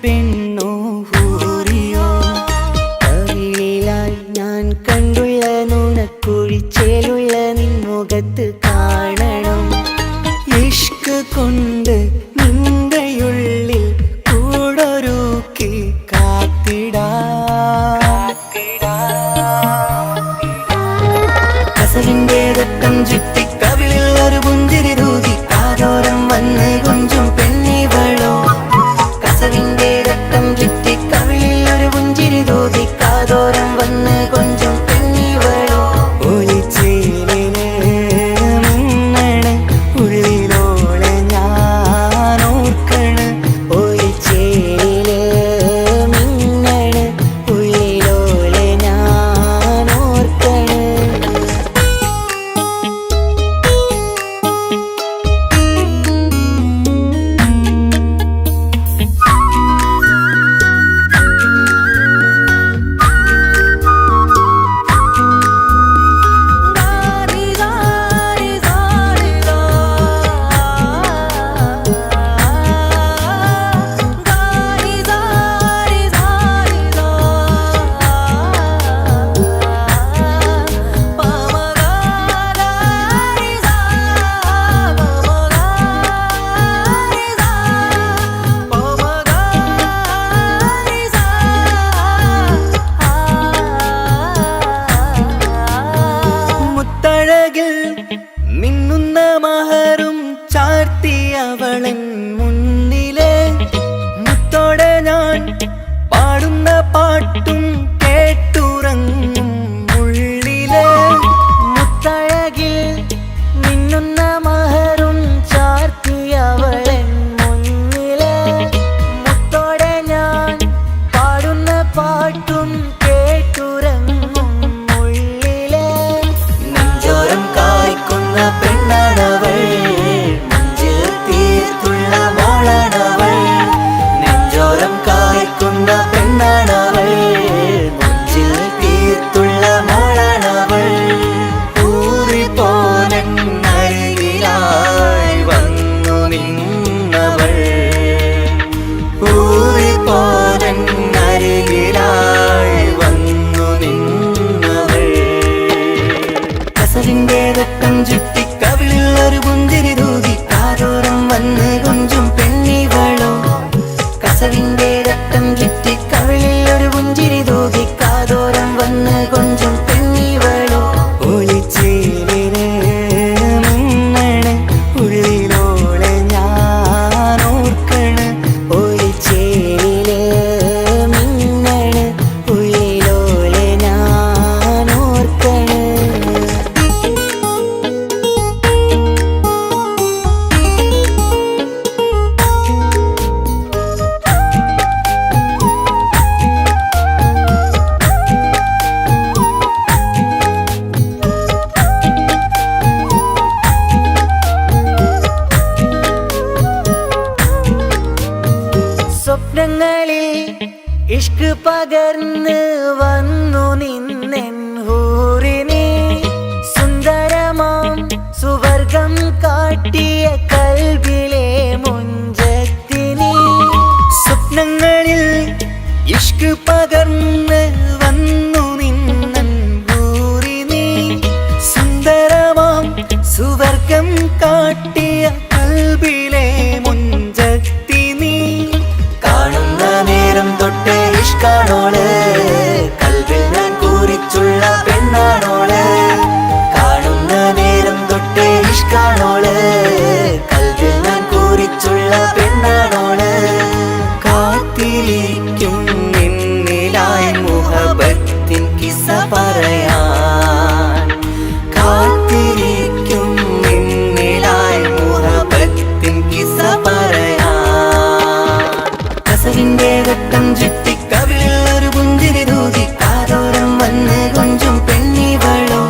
പെണ്ണോ ഹൂറിയോ കവിളിലായി ഞാൻ കണ്ടുള്ള നുണക്കുഴിച്ചേലുള്ള നിൻമുഖത്ത് കാണണം ഇഷ്ക് കൊണ്ട് നിന്റെയുള്ളിൽ കൂടൊരുക്കി കസവിന്റെ രക്തം ചുറ്റി കവിളിൽ ഒരു പുഞ്ചിരി തൂകി കാതോരം വന്ന് കൊഞ്ചും പെണ്ണിവളോ കസവിന്റെ രക്തം ചുറ്റി കവിളിൽ ഒരു പുഞ്ചിരി തൂകി കാതോരം വന്ന് കൊഞ്ചും പെണ്ണിവളോ ഒലിച്ചേലിന് മിന്നണ് ഉള്ളിലോളെ ഞാൻ ഓർക്കണ് ഒലിച്ചേലില് മിന്നണ് ഉള്ളിലോളെ ഞാൻ ഓർക്കണ് മിന്നുന്ന മഹറും ചാർത്തിയവളൻ മുന്നിലെ മുത്തോടെ ഞാൻ പാടുന്ന പാട്ടും കേട്ടുറങ്ങും ഉള്ളിലെ മുത്തഴകിൽ മിന്നുന്ന മഹറും ചാർത്തിയവളൻ മുന്നിലെ മുത്തോടെ ഞാൻ പാടുന്ന പാട്ടും കേട്ടുറങ്ങും ഉള്ളിലെ നെഞ്ചോരം കായ്ക്കുന്ന പെണ്ണാണവൾ നെഞ്ചിൽ തീർത്തുള്ള മോളാണവൾ നെഞ്ചോരം കായ്ക്കുന്ന പെണ്ണാണവൾ നെഞ്ചിൽ തീർത്തുള്ള മോളാണവൾ ഊറിപ്പോലരികിലായി വന്നു നിന്നവൾ ഊറിപ്പോലരികിലായി വന്നു നിന്നവൾ കസവിന്റെ രക്തം ചുറ്റി കവിളിൽ ഒരു പുഞ്ചിരി തൂകി കാതോരം വന്ന് കൊഞ്ചും പെണ്ണിവളോ കസവിന്റെ രക്തം ചുറ്റി കവിളിൽ ഒരു പുഞ്ചിരി തൂകി കാതോരം വന്ന് കൊഞ്ചും പെണ്ണിവളോ ഒലിച്ചേലിന് മിന്നണ് ഉള്ളിലോളെ ഞാൻ ഓർക്കണ് ഒലിച്ചേലില് മിന്നണ് ഉള്ളിലോളെ ഞാൻ ഓർക്കണ് സ്വപ്നങ്ങളിൽ ഇഷ്ക് പകർന്ന് വന്നു നിന്നെൻ ഹൂറിനെ സുന്ദരമാം സുവർഗം കാട്ടിയ കൽബിലെ മുഞ്ചത്തിനെ സ്വപ്നങ്ങളിൽ ഇഷ്ക് പകർന്ന് വന്നു നിന്നെൻ ഹൂറിനെ സുന്ദരമാം സുവർഗം കാട്ടിയ കൽബിലെ മുഞ്ചത്തിനെ കാണുന്ന നേരം തൊട്ട് ഇഷ്കാണോള് കൽവിൽ ഞാൻ കൂറിച്ചുള്ള പെണ്ണാണോള് കാണുന്ന നേരം തൊട്ട് ഇഷ്കാണോള് കൽവിൽ ഞാൻ കൂറിച്ചുള്ള പെണ്ണാണോള് കാത്തിരിക്കും നിന്നിലായി മുഹബത്തിൻ കിസ്സ പറയാൻ കാത്തിരിക്കും നിന്നിലായി മുഹബത്തിൻ കിസ്സ പറയാൻ കസവിന്റെ രക്തം ചുറ്റി കവിളിൽ ഒരു പുഞ്ചിരി തൂകി കാതോരം വന്ന് കൊഞ്ചും പെണ്ണിവളോ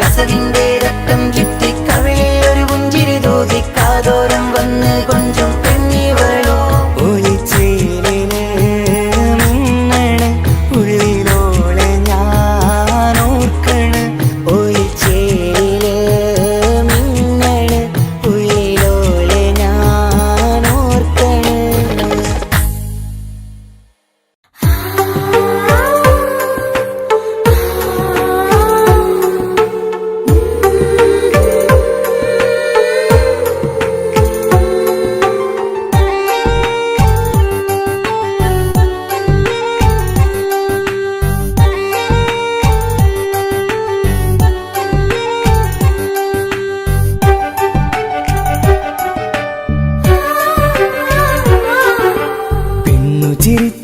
കസവിന്റെ രക്തം ചുറ്റി കവിളിൽ ഒരു പുഞ്ചിരി തൂകി കാതോരം വന്ന് കൊഞ്ചും പെണ്ണിവളോ ഒലിച്ചേലിന് മിന്നണ് ഉള്ളിലോളെ ഞാൻ ഓർക്കണ് ഒലിച്ചേലില് മിന്നണ് ഉള്ളിലോളെ ഞാൻ ഓർക്കണ്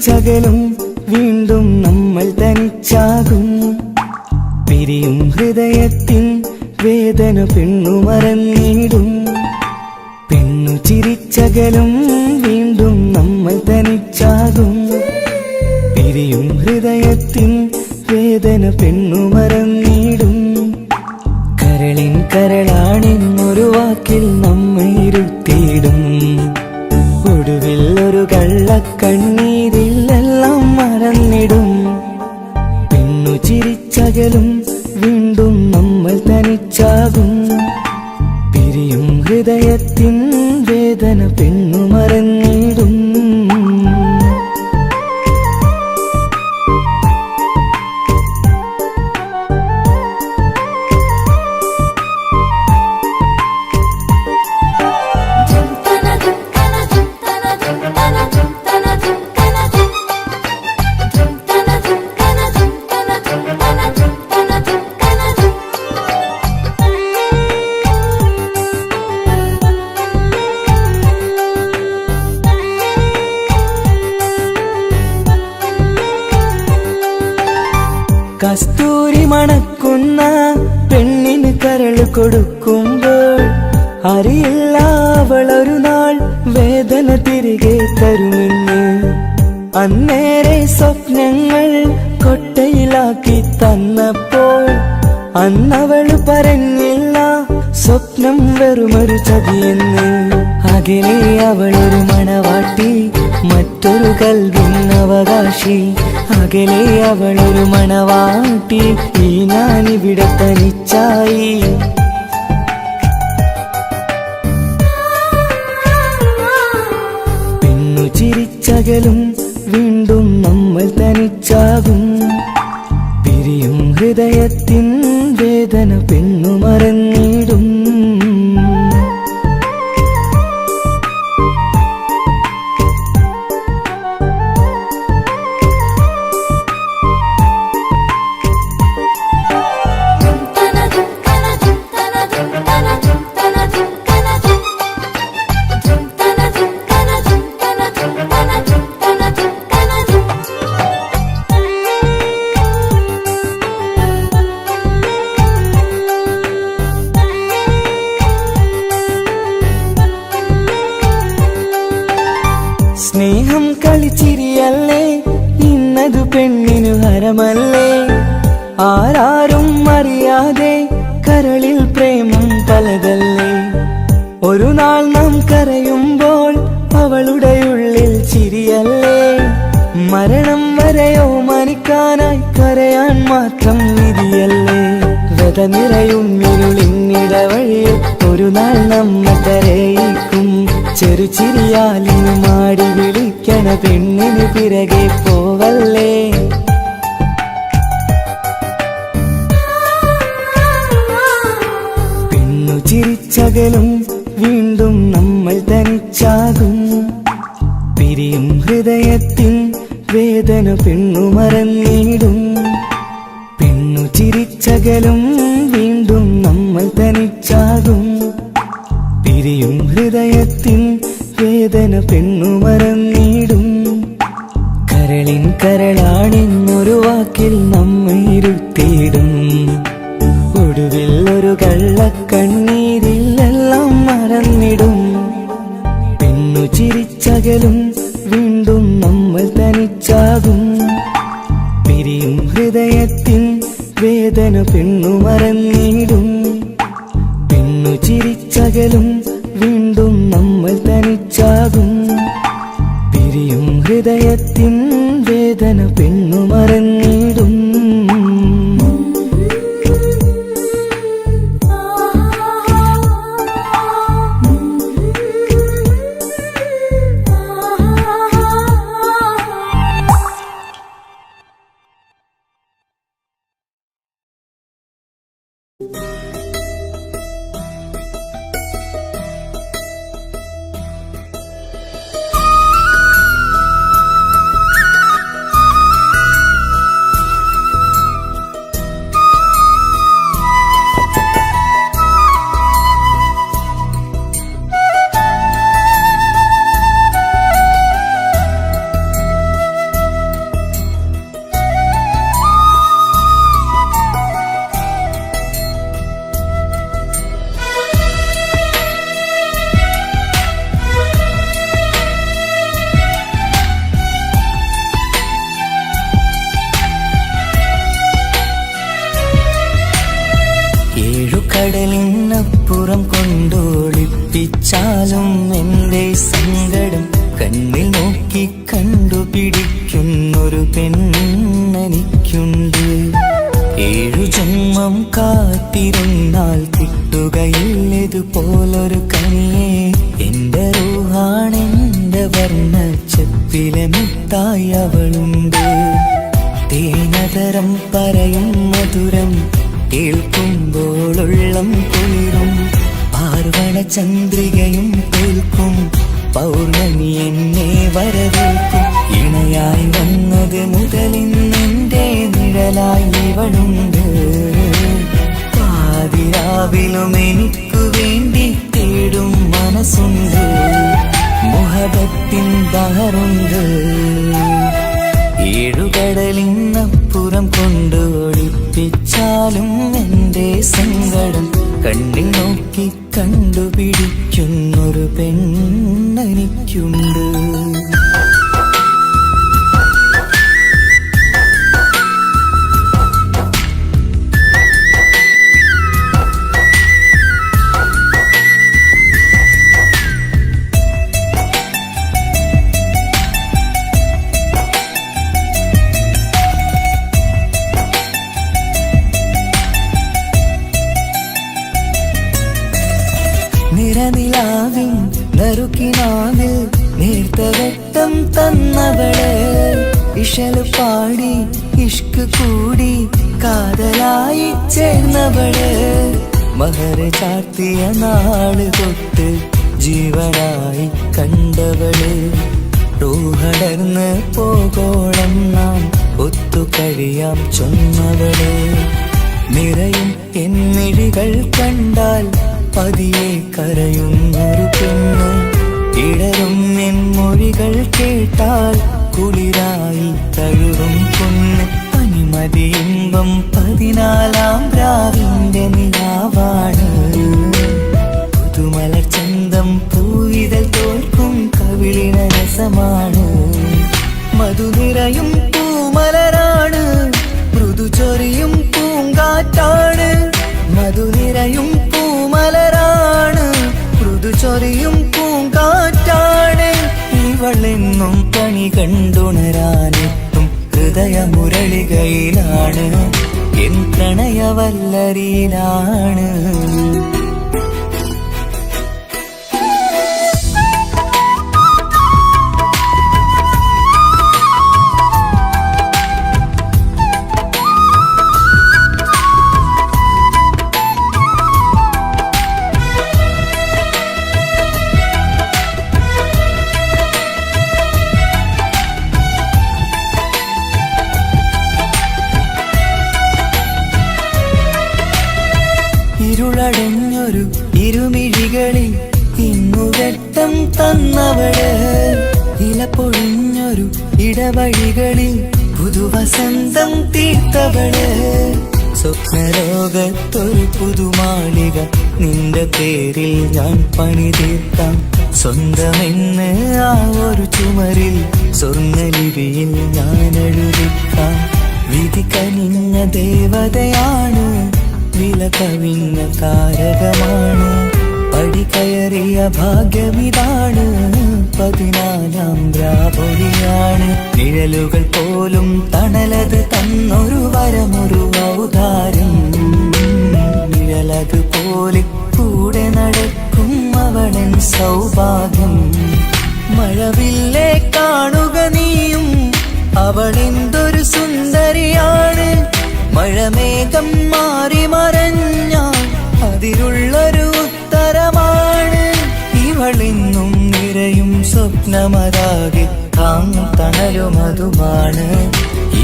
ചിരിച്ചകലും വീണ്ടും നമ്മൾ തനിച്ചാകും. പിരിയും ഹൃദയത്തിൻ വേദന പെണ്ണു മറന്നിടും. പെണ്ണു ചിരിച്ചകലും വീണ്ടും നമ്മൾ തനിച്ചാകും. പിരിയും ഹൃദയത്തിൻ വേദന പെണ്ണു മറന്നിടും. കരളിൻ കരളാണെന്നൊരു വാക്കിൽ നമ്മെ ഇരുത്തിയിടും. ഒടുവിൽ ഒരു കള്ളക്കണ്ണീരിലെല്ലാം മറന്നിടും. പെണ്ണു ചിരിച്ചകലും വീണ്ടും നമ്മൾ തനിച്ചാകും. പിരിയും ഹൃദയത്തിൻ വേദന പെണ്ണു മറന്നിടും. കസ്തൂരി മണക്കുന്ന പെണ്ണിന് കരൾ കൊടുക്കുമ്പോൾ അറിയില്ല അവളൊരു നാൾ വേദന തിരികെ തരുമെന്ന്. അന്നേരെ സ്വപ്നങ്ങൾ കൊട്ടയിലാക്കി തന്നപ്പോൾ അന്നവൾ പറഞ്ഞില്ല സ്വപ്നം വെറുമൊരു ചതിയെന്ന്. അകലെ അവളൊരു മണവാട്ടി, മറ്റൊരു കൽവിൻ അവകാശി. അകലെ അവളൊരു മണവാട്ടി, ഈ ഞാനിവിടെ തനിച്ചായി. പെണ്ണു ചിരിച്ചകലും വീണ്ടും നമ്മൾ തനിച്ചാകും. പിരിയും ഹൃദയത്തിൻ വേദന പെണ്ണു മറന്നിടും. സ്നേഹം കളിച്ചിരിയല്ലേ, ഇന്നതു പെണ്ണിനു ഹരമല്ലേ. ആരാരും അറിയാതെ കരളിൽ പ്രേമം പലതല്ലേ. ഒരു നാൾ നാം കരയുമ്പോൾ അവളുടെ ഉള്ളിൽ ചിരിയല്ലേ. മരണം വരെയോ മനിക്കാനായി കരയാൻ മാത്രം വിധിയല്ലേ. വ്യത നിറയും ഇരുളിന്നിടവഴിയിൽ ഒരു നാൾ നമ്മെ കരയിക്കും. ചെറുചിരിയാലിനു മാടി വിളിക്കണ പെണ്ണിന് പിറകെ പോവല്ലേ. പെണ്ണു ചിരിച്ചകലും വീണ്ടും നമ്മൾ തനിച്ചാകും. പിരിയും ഹൃദയത്തിൻ വേദന പെണ്ണു മറന്നിടും. പെണ്ണു ചിരിച്ചകലും വീണ്ടും നമ്മൾ തനിച്ചാകും. പിരിയും ഹൃദയത്തിൻ വേദന പെണ്ണു മറന്നിടും. കരളിൻ കരളാണെന്നൊരു വാക്കിൽ നമ്മെ ഇരുത്തിയിടും. ഒടുവിൽ ഒരു കള്ളക്കണ്ണീരിലെല്ലാം മറന്നിടും. പെണ്ണു ചിരിച്ചകലും വീണ്ടും നമ്മൾ തനിച്ചാകും. പിരിയും ഹൃദയത്തിൻ വേദന പെണ്ണു മറന്നിടും. പെണ്ണു ചിരിച്ചകലും വീണ്ടും നമ്മൾ തനിച്ചാകും. പിരിയും ഹൃദയത്തിൻ വേദന പെണ്ണു മറന്നിടും. നോക്കി കണ്ടുപിടിക്കുന്നൊരു പെണ്ണെനിക്കുണ്ട്. 7 ജന്മം കാത്തിരുന്നാൽ കിട്ടുകയില്ലതുപോലൊരു കനിയെ. എന്റെ റൂഹാണെന്റെ വർണ്ണച്ചപ്പിലെ മുത്തായി അവളുണ്ട്. തേനതരം പറയും മധുരം കേൾക്കുമ്പോളുള്ളം കുളിരും. പാർവണ ചന്ദ്രികയും കേൾക്കും പൗർണമി എന്നെ വരവേൽക്കും. ഇണയായി വന്നത് മുതലിന്നെന്റെ നിഴലായി ഇവളുണ്ട്. പാതിരാവിലും എനിക്കു വേണ്ടി തേടും മനസ്സുണ്ട്. മുഹബത്തിൻ ബഹറുണ്ട്. 7 കടലിനപ്പുറം കൊണ്ട് ഒളിപ്പിച്ചാലും എന്റെ സങ്കടം കണ്ണിൽ നോക്കി കണ്ടുപിടിക്കുന്നൊരു പെണ്ണെനിക്കുണ്ട്. നിറനിലാവിൻ നറുക്കിനാവിൽ നേർത്ത വെട്ടം തന്നവള്. ഇശല് പാടി ഇഷ്ക് കൂടി കാതലായി ചേർന്നവള്. മഹർ ചാർത്തിയ നാള് തൊട്ട് ജീവനായി കണ്ടവള്. റൂഹടർന്ന് പോകോളം നാം ഒത്തു കഴിയാം ചൊന്നവള്. നിറയും എന്നിഴികൾ കണ്ടാൽ പതിയെ കരയുന്നൊരു പെണ്ണ്. ഇടറും എൻ മൊഴികൾ കേട്ടാൽ കുളിരായി തഴുകും പൊന്ന്. പനിമതി ഇമ്പം 14-ാം രാവിന്റെ നിലാവാണ്. പുതുമലർ ചന്തം പൂവിതൽ തോൽക്കും കവിളിന രസമാണ്. മധുനിറയും പൂമലരാണ്. മൃദു ചൊരിയും പൂങ്കാറ്റാണ്. മധുനിറയും പൂമലരാണ്. മൃദു ചൊരിയും പൂങ്കാറ്റാണ്. ഇവളെന്നും കണി കണ്ടുണരാനെത്തും ഹൃദയമുരളികയിലാണ്. എൻ പ്രണയവല്ലരിയിലാണ്. ഇരുളടഞ്ഞൊരു ഇരുമിഴികളിൽ ഇന്നു വെട്ടം തന്നവള്. ഇല പൊഴിഞ്ഞൊരു ഇടവഴികളിൽ പുതുവസന്തം തീർത്തവള്. സ്വപ്നലോകത്തൊരു പുതുമാളിക നിന്റെ പേരിൽ ഞാൻ പണി തീർക്കാം. സ്വന്തമെന്ന് ആ ഒരു ചുമരിൽ സ്വർണ്ണലിപിയിൽ ഞാൻ എഴുതിക്കാം. വിധി കനിഞ്ഞ ദേവതയാണ്. വില കവിഞ്ഞ താരകമാണ്. പടി കയറിയ ഭാഗ്യമിതാണ്. 14-ാം രാപൊലിയാണ്. നിഴലുകൾ പോലും തണലത് തന്നൊരു വരമൊരു ഔദാര്യം. നിഴലത് പോലെ കൂടെ നടക്കും അവളൻ സൗഭാഗ്യം. മഴവില്ലേ കാണുക നീയും അവളെന്തൊരു സുന്ദരിയാണ്. മഴമേഘം മാറി മറഞ്ഞാൽ അതിലുള്ളൊരു ഉത്തരമാണ്. ഇവളിന്നും നിറയും സ്വപ്നമതാകെ താങ്ങും തണലുമതുമാണ്.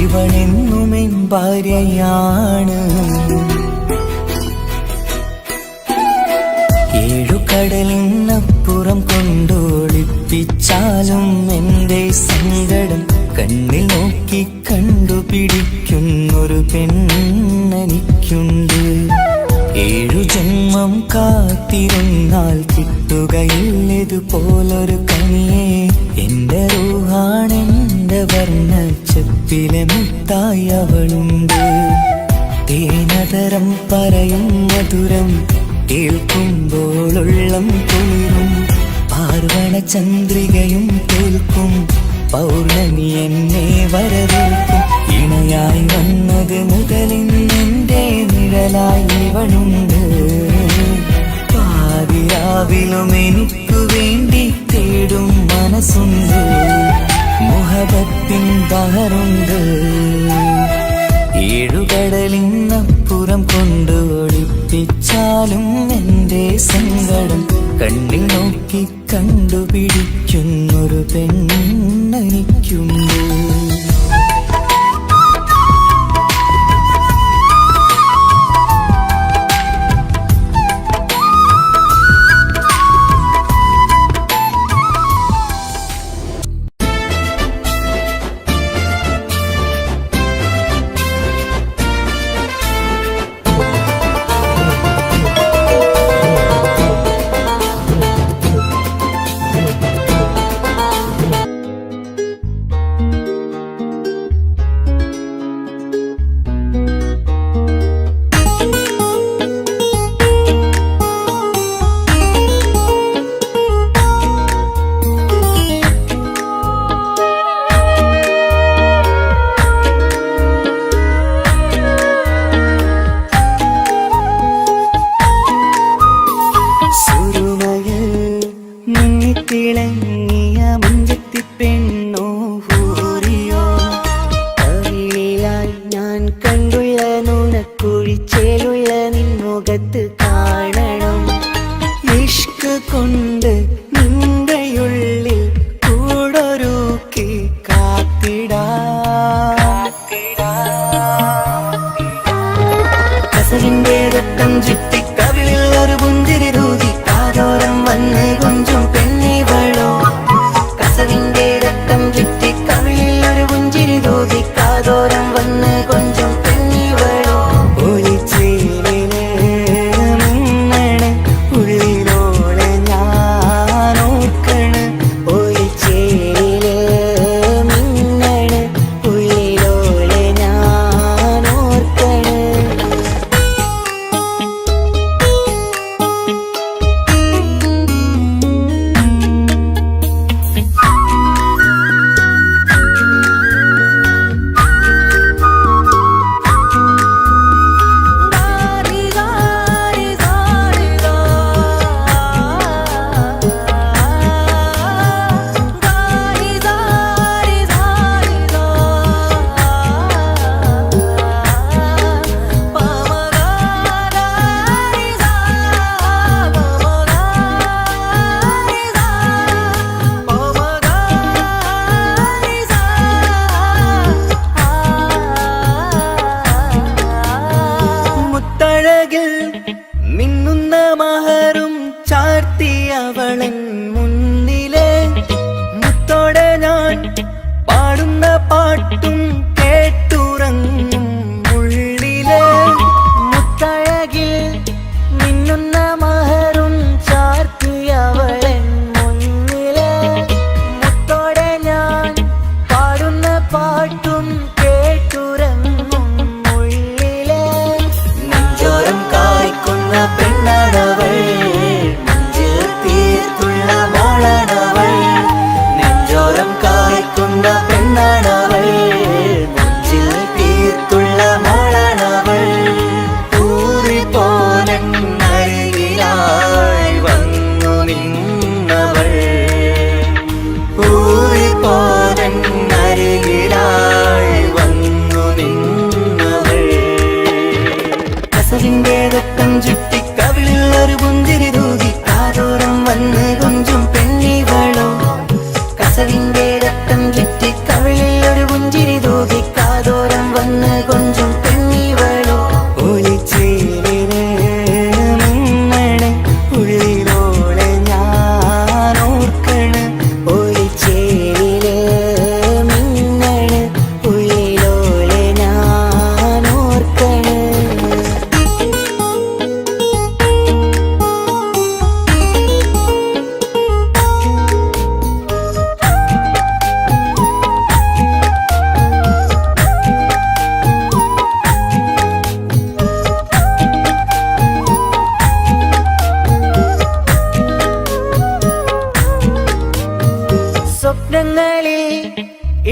ഇവളെന്നും എൻ ഭാര്യയാണ്. 7 കടലിനപ്പുറം കൊണ്ടൊളിപ്പിച്ചാലും എന്റെ സങ്കടം കണ്ണിൽ നോക്കി കണ്ടുപിടിക്കുന്നൊരു പെണ്ണെനിക്കുണ്ട്. 7 ജന്മം കാത്തിരുന്നാൽ കിട്ടുകയില്ലതുപോലൊരു കനിയെ. എന്റെ റൂഹാണെന്റെ വർണ്ണച്ചപ്പിലെ മുത്തായി അവളുണ്ട്. തേനതരം പറയും മധുരം കേൾക്കുമ്പോളുള്ളം കുളിരും. പാർവണ ചന്ദ്രികയും തോൽക്കും, പൗർണമി എന്നെ വരവേൽക്കും. ഇണയായി വന്നത് മുതലിന്നെന്റെ നിഴലായി ഇവളുണ്ട്. പാതിരാവിലും എനിക്കു വേണ്ടി തേടും മനസ്സുണ്ട്, മുഹബത്തിൻ ബഹറുണ്ട്. ഏഴുകടലിനപ്പുറം കൊണ്ട് ഒളിപ്പിച്ചാലും എന്റെ സങ്കടം കണ്ണിൽ നോക്കി കണ്ടുപിടിക്കുന്നൊരു പെണ്ണെനിക്കുണ്ട്. തിളങ്ങിയ മുഞ്ചത്തി പെണ്ണോ ഹൂറിയോ, കവിളിലായി ഞാൻ കണ്ടുള്ള നുണക്കുഴിച്ചേലുള്ള നിൻമുഖത്ത് കാണണം. ഇഷ്ക് കൊണ്ട് നിന്റെയുള്ളിൽ കൂടൊരുക്കി കസവിന്റെ രക്തം ചുറ്റി കവിളിൽ ഒരു പുഞ്ചിരി തൂകി കാതോരം വന്ന് കൊഞ്ചും പെണ്ണിവളോ. കസവിന്റെ രക്തം ചുറ്റി കവിളിൽ ഒരു പുഞ്ചിരി തൂകി കാതോരം വന്ന് കൊഞ്ചും പെണ്ണിവളോ. ഒളിച്ചേലിന് മിന്നണ് ഉള്ളിലോളെ ഞാനോർക്കണ്, ഒളിച്ചേലില് മിന്നണ് ഉള്ളിലോളെ ഞാനോർക്കണ്. മിന്നുന്ന മഹറും ചാർത്തിയവളൻ മുന്നിലെ മുത്തോടെ ഞാൻ പാടുന്ന പാട്ടും കേട്ടുറങ്ങും ഉള്ളിലെ. മുത്തഴകിൽ മിന്നുന്ന മഹറും ചാർത്തിയവളൻ മുന്നിലെ മുത്തോടെ ഞാൻ പാടുന്ന പാട്ടും കേട്ടുറങ്ങും ഉള്ളിലെ. നെഞ്ചോരം കായ്ക്കുന്ന പെണ്ണാടവൾ, നെഞ്ചിൽ തീർത്തുള്ള മോളാണവൾ. നെഞ്ചോരം കായ്ക്കുന്ന പെണ്ണാടവൾ, നെഞ്ചിൽ തീർത്തുള്ള മോളാണവൾ. ഊറിപ്പോലരികിലായി വന്നു നിന്നവൾ, ഊറിപ്പോലരികിലായി വന്നു നിന്നവൾ. കസവിന്റെ രക്തം ചുറ്റി കവിളിൽ ഒരു പുഞ്ചിരി തൂകി കാതോരം വന്ന് കൊഞ്ചും പെണ്ണിവളോ. കസവിന്റെ രക്തം ചുറ്റി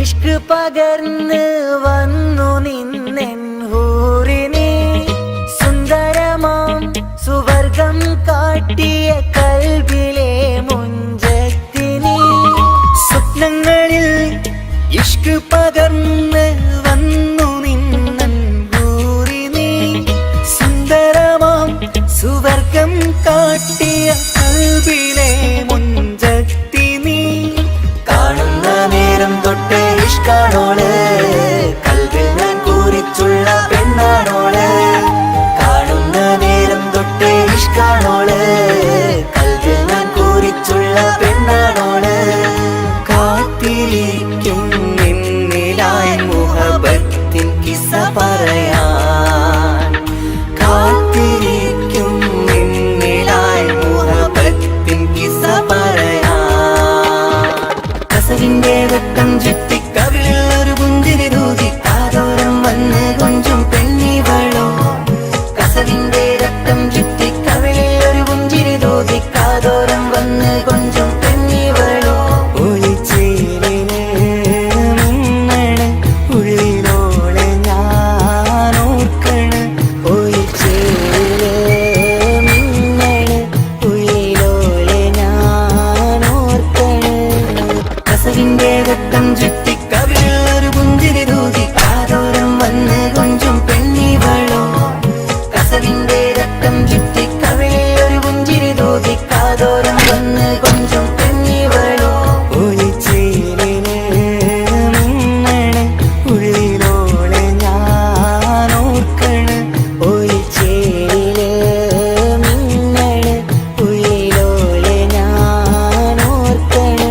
ഇഷ്ക് പകർന്ന് വന്നു നിന്നെൻ ഹൂറിനെ സുന്ദരമാം സുവർഗം കാട്ടിയ കൽബിലെ മുഞ്ചത്തിനെ സ്വപ്നങ്ങളിൽ ഇഷ്ക് പകർന്ന് വന്നു നിന്നെൻ ഹൂറിനെ സുന്ദരമാം സുവർഗം കാട്ടിയ കൽബിലെ മുഞ്ചത്തിനെ കാണുന്ന നേരം തൊട്ട് ഇഷ്കാണോള് കൽബിൽ ഞാൻ കൂറിച്ചുള്ള പെണ്ണാണോള് കാണുന്ന നേരം തൊട്ട് ഇഷ്കാണോള് കൽബിൽ ഞാൻ കൂറിച്ചുള്ള പെണ്ണാണോള് കാത്തിരിക്കും നിന്നിലായി മുഹബത്തിൻ കിസ്സ പറയാൻ കാത്തിരിക്കും നിന്നിലായി മുഹബത്തിൻ കിസ്സ പറയാൻ കസവിന്റെ വെട്ടം ചുറ്റി കവിളിൽ ഒരു പുഞ്ചിരി തൂകി കാതോരം വന്ന് കൊഞ്ചും പെണ്ണിവളോ കസവിന്റെ രക്തം ചുറ്റി കവിളിൽ ഒരു പുഞ്ചിരി തൂകി കാതോരം വന്ന് കൊഞ്ചും പെണ്ണിവളോ ഒളിച്ചേലിന് മിന്നണ് ഉള്ളിലോളെ ഞാൻ ഓർക്കണ് ഒളിച്ചേലിന് മിന്നണ് ഉള്ളിലോളെ ഞാൻ ഓർക്കണ് കസവിന്റെ രക്തം ചുറ്റി കവിളിൽ ഒരു പുഞ്ചിരി തൂകി കാതോരം വന്ന് കൊഞ്ചും പെണ്ണിവളോ കസവിന്റെ രക്തം ചുറ്റി കവിളിൽ ഒരു പുഞ്ചിരി തൂകി കാതോരം വന്ന് കൊഞ്ചും പെണ്ണിവളോ ഒളിച്ചേലിന് മിന്നണ് ഉള്ളിലോളെ ഞാൻ ഓർക്കണ് ഒളിച്ചേലില് മിന്നണ് ഉള്ളിലോളെ ഞാൻ ഓർക്കണ്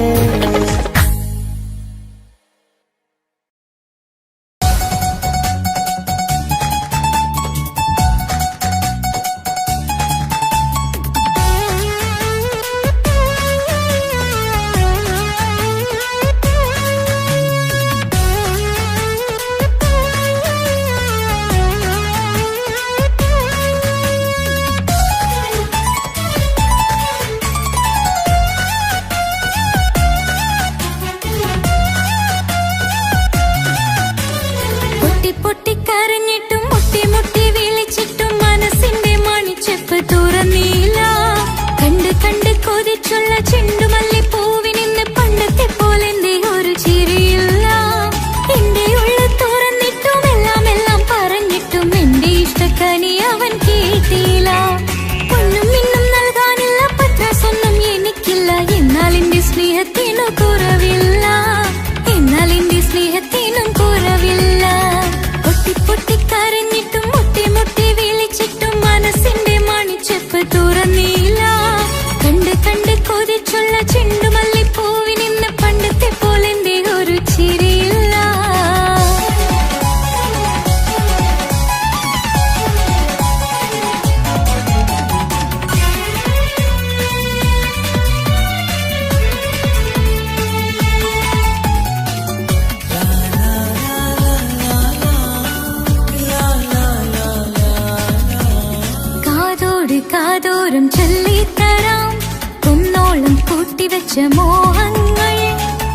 പൊട്ടി പൊട്ടി കരഞ്ഞിട്ടും മുട്ടി മുട്ടി വിളിച്ചിട്ടും മനസ്സിന്റെ മണിച്ചെപ്പ് തുറന്നില്ല കണ്ട് കണ്ട് കൊതിച്ചുള്ള ചെണ്ടുമല്ലി പൂവിനിന്ന് പണ്ടത്തെ പോലെന്റെ ഒരു ചിരിയില്ല എന്റെ ഉള്ളു തുറന്നിട്ടും എല്ലാം എല്ലാം പറഞ്ഞിട്ടും എന്റെ ഇഷ്ടക്കനി അവൻ കേട്ടില്ല ഒന്നും ഇന്നും നൽകാനില്ല പത്രാസൊന്നും എനിക്കില്ല എന്നാൽ എന്റെ സ്നേഹത്തിനു കുറവില്ല എന്നാൽ എന്റെ സ്നേഹത്തിനും കുറവില്ല പൊട്ടി പൊട്ടി കരഞ്ഞിട്ടും മുട്ടി മുട്ടി വിളിച്ചിട്ടും മനസ്സിന്റെ മണിച്ചെപ്പ് തുറന്നില്ല കണ്ട് കണ്ട് കൊതിച്ചുള്ള ചെണ്ടുമല്ലി പൂവിനിന്ന് പണ്ടത്തെ പോലെന്റെ ഒരു ചിരിയില്ല കാതോട് കാതോരം ചൊല്ലിത്തരാം കുന്നോളം കൂട്ടിവെച്ച മോഹങ്ങൾ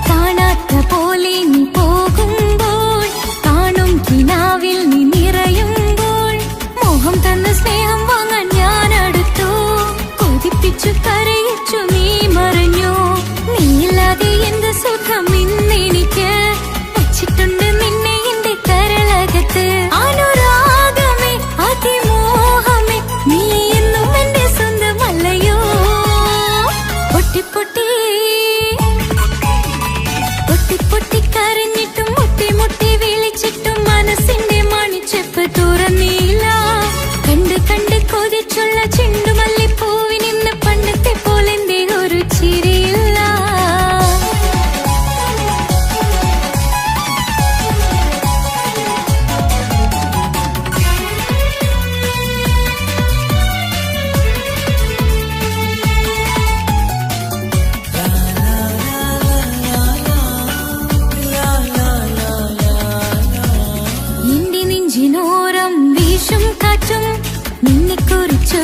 കാണാത്ത പോലെ നീ പോകുമ്പോൾ കാണും കിനാവിൽ നീ നിറയുമ്പോൾ മോഹം തന്ന സ്നേഹം വാങ്ങാൻ ഞാൻ അടുത്തു കൊതിപ്പിച്ചു കരയിച്ചു നീ മറഞ്ഞു നീയില്ലാതെ എന്ത് സുഖം ഇന്നെനിക്ക് വച്ചിട്ടുണ്ട് നിന്നെ എന്റെ കരളകത്ത് അനുരാഗമേ അതിമോഹമേ നീ എന്നും എന്റെ സ്വന്തമല്ലയോ പൊട്ടി പൊട്ടി പൊട്ടി പൊട്ടി കരഞ്ഞിട്ടും മുട്ടി മുട്ടി വിളിച്ചിട്ടും മനസ്സിന്റെ മണിച്ചെപ്പ് തുറന്നില്ല കണ്ട് കണ്ട് കൊതിച്ചുള്ള ചെണ്ടുമല്ലി പൂവിനിന്ന് പണ്ടത്തെ പോലെന്റെ ഒരു ചിരിയില്ല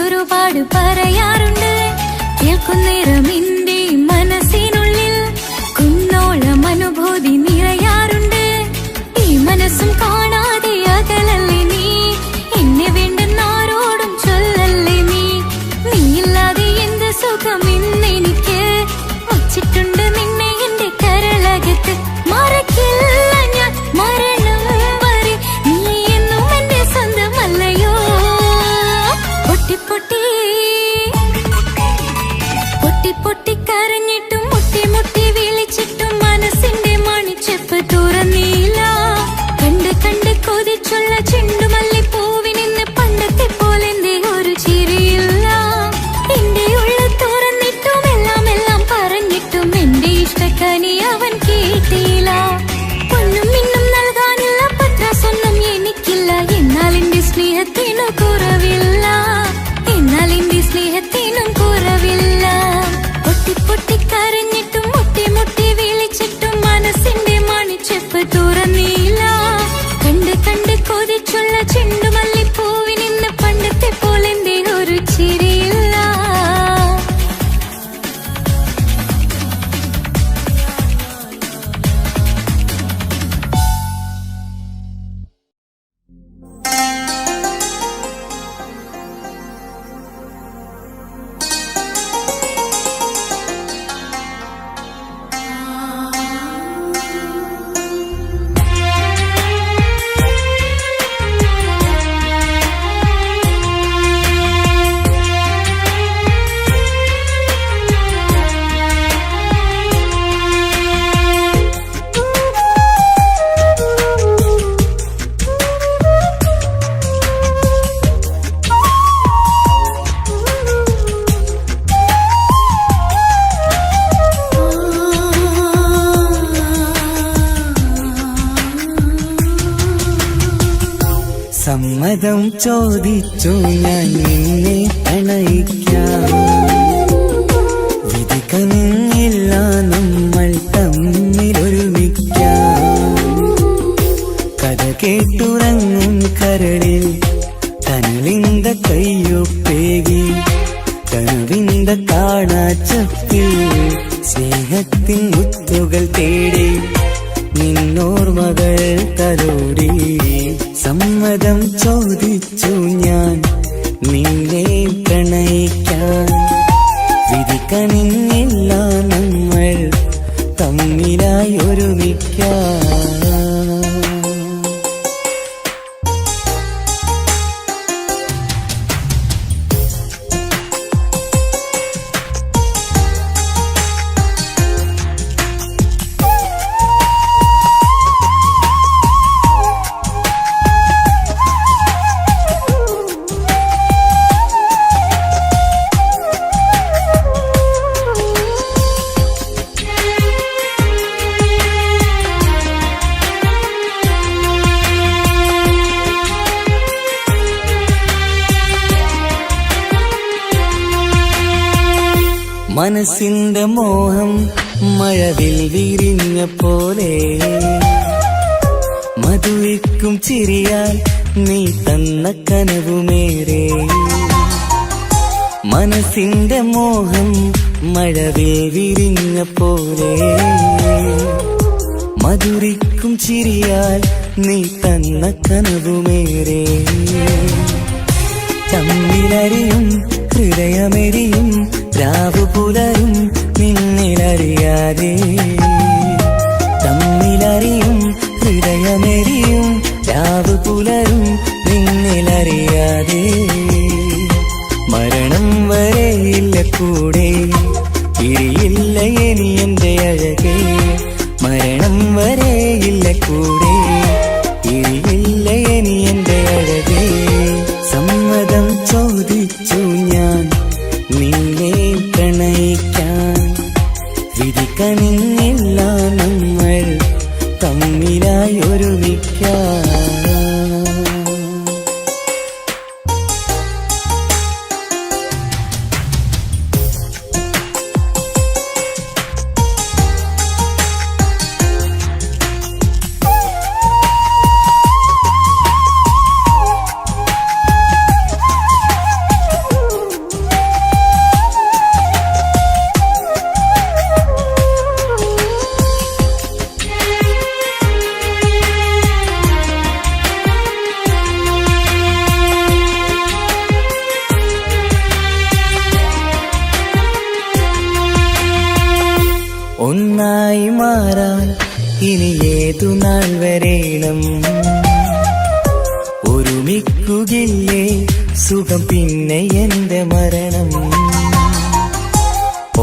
ഒരുപാട് പറയാറുണ്ട് കേൾക്കുന്നേരം എന്റെ മനസ്സിനുള്ളിൽ കുന്നോളം അനുഭൂതി തുറന്നീല. കണ്ട് കണ്ട് കൊതിച്ചുള്ള ചെണ്ടുമല്ലിപ്പൂവിനിന്ന് പണ്ടത്തെ പോലെന്തേ ഒരു ചിരിയില്ല. സമ്മതം ചോദിച്ചു ഞാൻ നിന്നെ പ്രണയിക്കാം. വിധി കനിഞ്ഞില്ല നമ്മൾ തമ്മിലൊരുമിക്കാം. കഥ കേട്ടുറങ്ങും കരളിൽ കനലിന്ത കയ്യൊപ്പേകി കനവിന്ത കാണാച്ചപ്പിൽ സ്നേഹത്തിൻ മുത്തുകൾ തേടി നിന്നോർമകൾ തലോടി. സമ്മതം ചോദിച്ചു ഞാൻ നിന്നെ പ്രണയിക്കാൻ. വിധി കനിഞ്ഞില്ല നമ്മൾ തമ്മിലായി ഒരുമിക്കാം. മനസ്സിന്റെ മോഹം മഴവിൽ വിരിഞ്ഞ പോലെ മധുവിക്കും ചിരിയാൽ നീ തന്ന കനവുമേറെ. മനസ്സിന്റെ മോഹം മഴവിൽ വിരിഞ്ഞ പോലെ മധുരിക്കും ചിരിയാൽ നീ തന്ന കനവുമേറെ. തമ്മിലറിയും ഹൃദയമെരിയും രാവു പുലരും നിന്നിലറിയാതെ. തമ്മിലറിയും ഹൃദയമെരിയും രാവു പുലരും നിന്നിലറിയാതെ. മരണം വരെയില്ല കൂടെ ഇരിയില്ല ഇനി എന്റെ അഴകേ. മരണം വരെയില്ല കൂടെ ഇരിയില്ല ഇനി എന്റെ അഴകേ. സമ്മതം ചോദിച്ചു ഞാൻ നിന്നെ പ്രണയിക്കാൻ. വിധി കനിഞ്ഞില്ല നമ്മൾ തമ്മിലായി ഒരുമിക്കാം. ഒന്നായി മാറാൻ ഇനി ഏതു നാൾ വരേണം. ഒരുമിക്കുകയില്ലേ സുഖം പിന്നെ എന്റെ മരണം.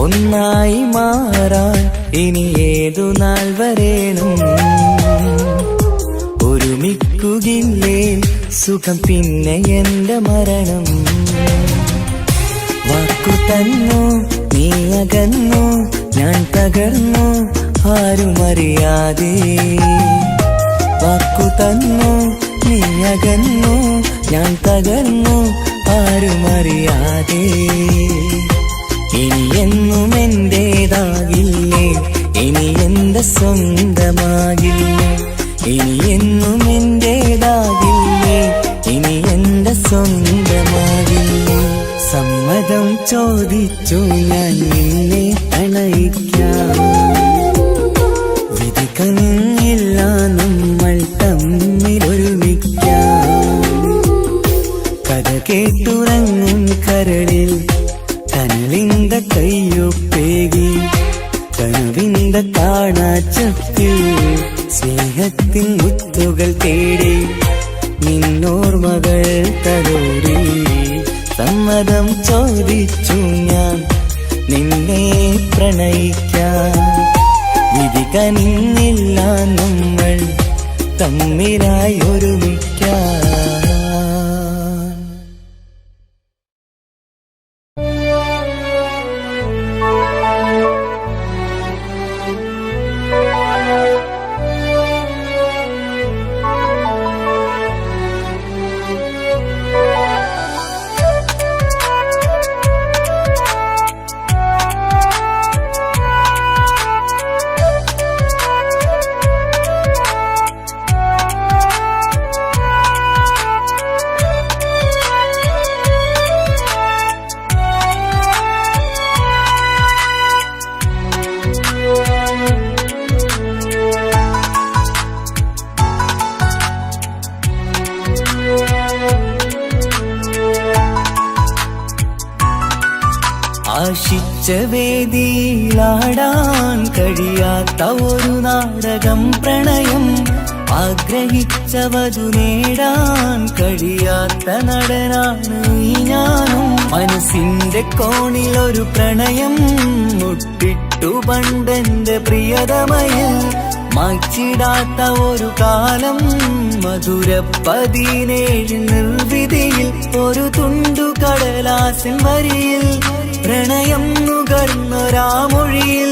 ഒന്നായി മാറാൻ ഇനി ഏതു നാൾ വരേണം. ഒരുമിക്കുകയില്ലേ സുഖം പിന്നെ എന്റെ മരണം. വാക്കു തന്നു നീ അകന്നു ഞാൻ തകർന്നു ആരുമറിയാതെ. വാക്കു തന്നു നീ അകന്നു ഞാൻ തകർന്നു ആരുമറിയാതെ. ഇനി എന്നും എന്റേതാകില്ലേ ഇനി എന്റെ സ്വന്തമാകില്ലേ. സ്നേഹത്തിൻ മുത്തുകൾ തേടി നിന്നോർമകൾ തലോടി സമ്മതം ചോദിച്ചു ഞാൻ നിന്നെ പ്രണയിക്കാൻ. വിധി കനിഞ്ഞില്ല നമ്മൾ തമ്മിലായി ഒരുമിക്കാൻ. ആശിച്ച വേദിയിലാടാൻ കഴിയാത്ത ഒരു നാടകം പ്രണയം. ആഗ്രഹിച്ചവതു നേടാൻ കഴിയാത്ത നടനാണ് ഈ ഞാനും. മനസ്സിന്റെ കോണിലൊരു പ്രണയം മുട്ടിട്ടു പണ്ടെന്റെ പ്രിയതമയിൽ. മായ്ച്ചിടാത്ത ഒരു കാലം മധുര 17 നിർവിധിയിൽ. ഒരു തുണ്ടു കടലാസിൻ വരിയിൽ പ്രണയം നുകർന്നൊരാമൊഴിയിൽ.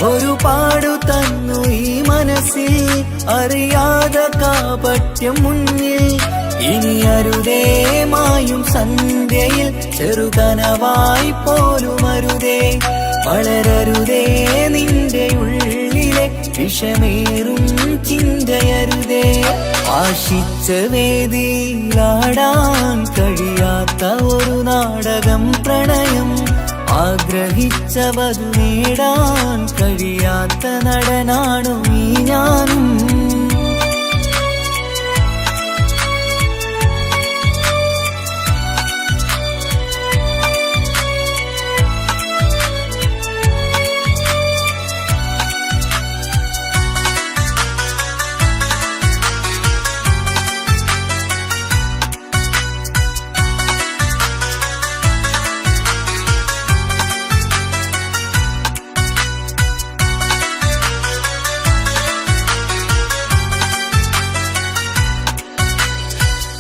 ഒരു പാടു തന്നു ഈ മനസ്സിൽ അറിയാതെ കാപട്യം മുന്നിൽ. ഇനി അരുതേ മായും സന്ധ്യയിൽ ചെറുകനവായി പോലും അരുതേ. വളരരുതേ നിന്റെ ഉള്ളിലെ വിഷമേറും ചിന്തയരുതേ. ആശിച്ച വേദിയിലാടാൻ കഴിയാത്ത ഒരു നാടകം പ്രണയം. ആഗ്രഹിച്ചവതു നേടാൻ കഴിയാത്ത നടനാണു ഈ ഞാനും.